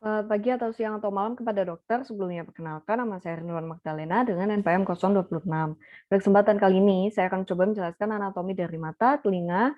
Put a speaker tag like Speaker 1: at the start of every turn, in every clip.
Speaker 1: Selamat pagi atau siang atau malam kepada dokter. Sebelumnya perkenalkan, nama saya Rinduan Magdalena dengan NPM 026. Pada kesempatan kali ini, saya akan coba menjelaskan anatomi dari mata, telinga,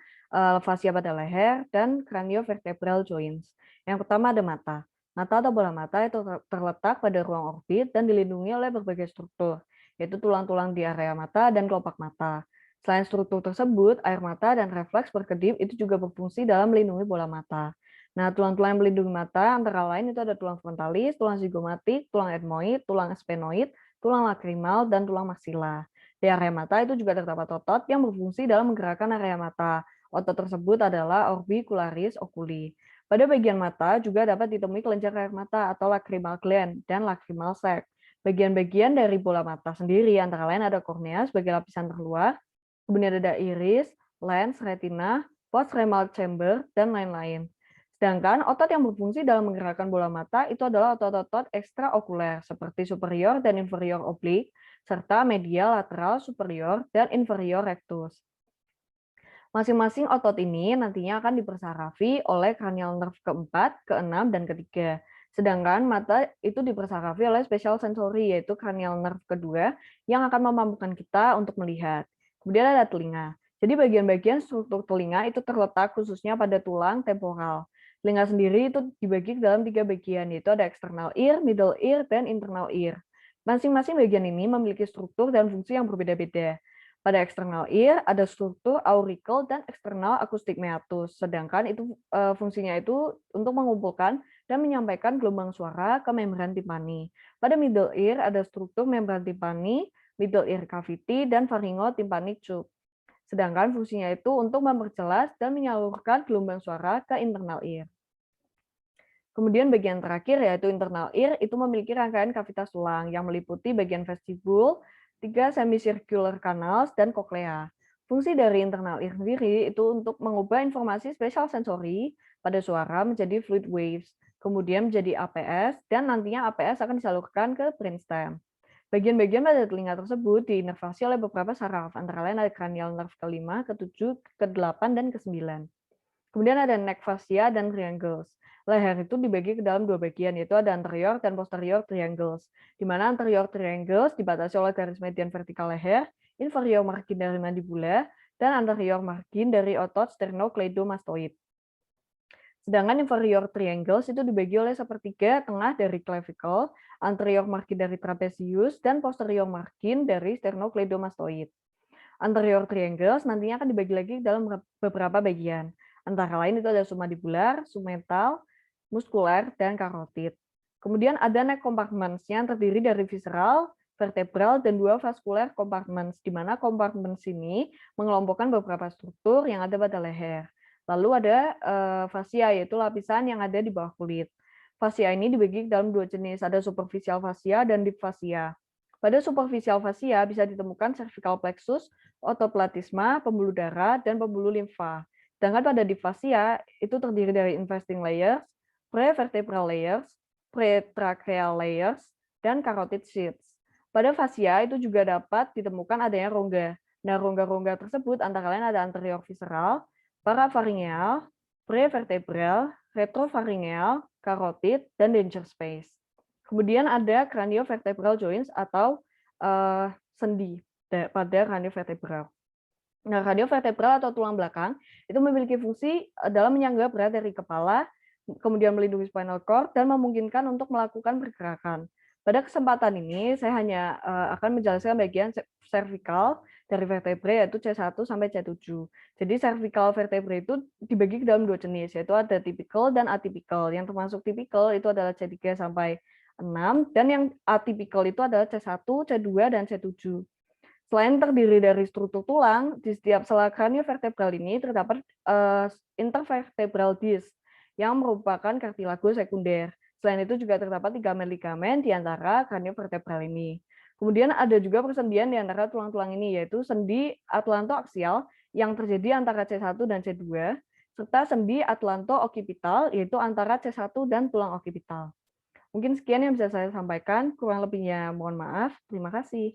Speaker 1: fasia pada leher, dan craniovertebral joints. Yang pertama ada mata. Mata atau bola mata itu terletak pada ruang orbit dan dilindungi oleh berbagai struktur, yaitu tulang-tulang di area mata dan kelopak mata. Selain struktur tersebut, air mata dan refleks berkedip itu juga berfungsi dalam melindungi bola mata. Nah, tulang-tulang yang melindungi mata antara lain itu ada tulang frontalis, tulang zigomatik, tulang etmoid, tulang sphenoid, tulang lakrimal, dan tulang maksila. Di area mata itu juga terdapat otot yang berfungsi dalam menggerakkan area mata. Otot tersebut adalah orbicularis oculi. Pada bagian mata juga dapat ditemui kelenjar air mata atau lacrimal gland dan lacrimal sac. Bagian-bagian dari bola mata sendiri antara lain ada kornea sebagai lapisan terluar, kemudian ada iris, lens, retina, postremal chamber, dan lain-lain. Sedangkan otot yang berfungsi dalam menggerakkan bola mata itu adalah otot-otot ekstraokuler seperti superior dan inferior oblik, serta medial lateral superior dan inferior rectus. Masing-masing otot ini nantinya akan dipersarafi oleh cranial nerve keempat, keenam, dan ketiga. Sedangkan mata itu dipersarafi oleh special sensory, yaitu cranial nerve kedua, yang akan memampukan kita untuk melihat. Kemudian ada telinga. Jadi bagian-bagian struktur telinga itu terletak khususnya pada tulang temporal. Telinga sendiri itu dibagi ke dalam 3 bagian, yaitu ada external ear, middle ear, dan internal ear. Masing-masing bagian ini memiliki struktur dan fungsi yang berbeda-beda. Pada external ear ada struktur auricle dan eksternal acoustic meatus. Sedangkan itu fungsinya itu untuk mengumpulkan dan menyampaikan gelombang suara ke membran timpani. Pada middle ear ada struktur membran timpani, middle ear cavity, dan pharyngotympanic tube. Sedangkan fungsinya itu untuk memperjelas dan menyalurkan gelombang suara ke internal ear. Kemudian bagian terakhir yaitu internal ear itu memiliki rangkaian kavitas tulang yang meliputi bagian vestibul, 3 semicircular canals, dan koklea. Fungsi dari internal ear sendiri itu untuk mengubah informasi spesial sensori pada suara menjadi fluid waves, kemudian menjadi APS, dan nantinya APS akan disalurkan ke brainstem. Bagian-bagian pada telinga tersebut diinervasi oleh beberapa saraf, antara lain ada cranial nerve ke-5, ke-7, ke-8, dan ke-9. Kemudian ada neck fascia dan triangles. Leher itu dibagi ke dalam 2 bagian, yaitu ada anterior dan posterior triangles. Di mana anterior triangles dibatasi oleh garis median vertikal leher, inferior margin dari mandibula, dan anterior margin dari otot sternocleidomastoid. Sedangkan inferior triangles itu dibagi oleh sepertiga tengah dari clavicle, anterior margin dari trapezius, dan posterior margin dari sternocleidomastoid. Anterior triangles nantinya akan dibagi lagi dalam beberapa bagian. Antara lain itu ada submandibular, submental, muskuler, dan karotid. Kemudian ada neck compartments yang terdiri dari visceral, vertebral, dan 2 vascular compartments, di mana compartments ini mengelompokkan beberapa struktur yang ada pada leher. Lalu ada fascia, yaitu lapisan yang ada di bawah kulit. Fascia ini dibagi dalam 2 jenis, ada superficial fascia dan deep fascia. Pada superficial fascia bisa ditemukan cervical plexus, otoplatisma, pembuluh darah, dan pembuluh limfa. Sedangkan pada deep fascia itu terdiri dari investing layers, prevertebral layers, pretracheal layers, dan carotid sheaths. Pada fascia itu juga dapat ditemukan adanya rongga. Nah, rongga-rongga tersebut antara lain ada anterior visceral, parapharyngeal, prevertebral, retropharyngeal, carotid, dan denture space. Kemudian ada craniovertebral joints atau sendi pada craniovertebral. Nah, craniovertebral atau tulang belakang itu memiliki fungsi dalam menyangga berat dari kepala, kemudian melindungi spinal cord dan memungkinkan untuk melakukan pergerakan. Pada kesempatan ini saya hanya akan menjelaskan bagian cervical dari vertebrae yaitu C1 sampai C7. Jadi cervical vertebrae itu dibagi ke dalam 2 jenis, yaitu ada typical dan atypical. Yang termasuk typical itu adalah C3 sampai 6 dan yang atypical itu adalah C1, C2, dan C7. Selain terdiri dari struktur tulang, di setiap sela kraniovertebral ini terdapat intervertebral disc yang merupakan kartilago sekunder. Selain itu juga terdapat ligamen-ligamen di antara kraniovertebral ini. Kemudian ada juga persendian di antara tulang-tulang ini, yaitu sendi atlantoaksial yang terjadi antara C1 dan C2, serta sendi atlanto-occipital, yaitu antara C1 dan tulang occipital. Mungkin sekian yang bisa saya sampaikan, kurang lebihnya mohon maaf. Terima kasih.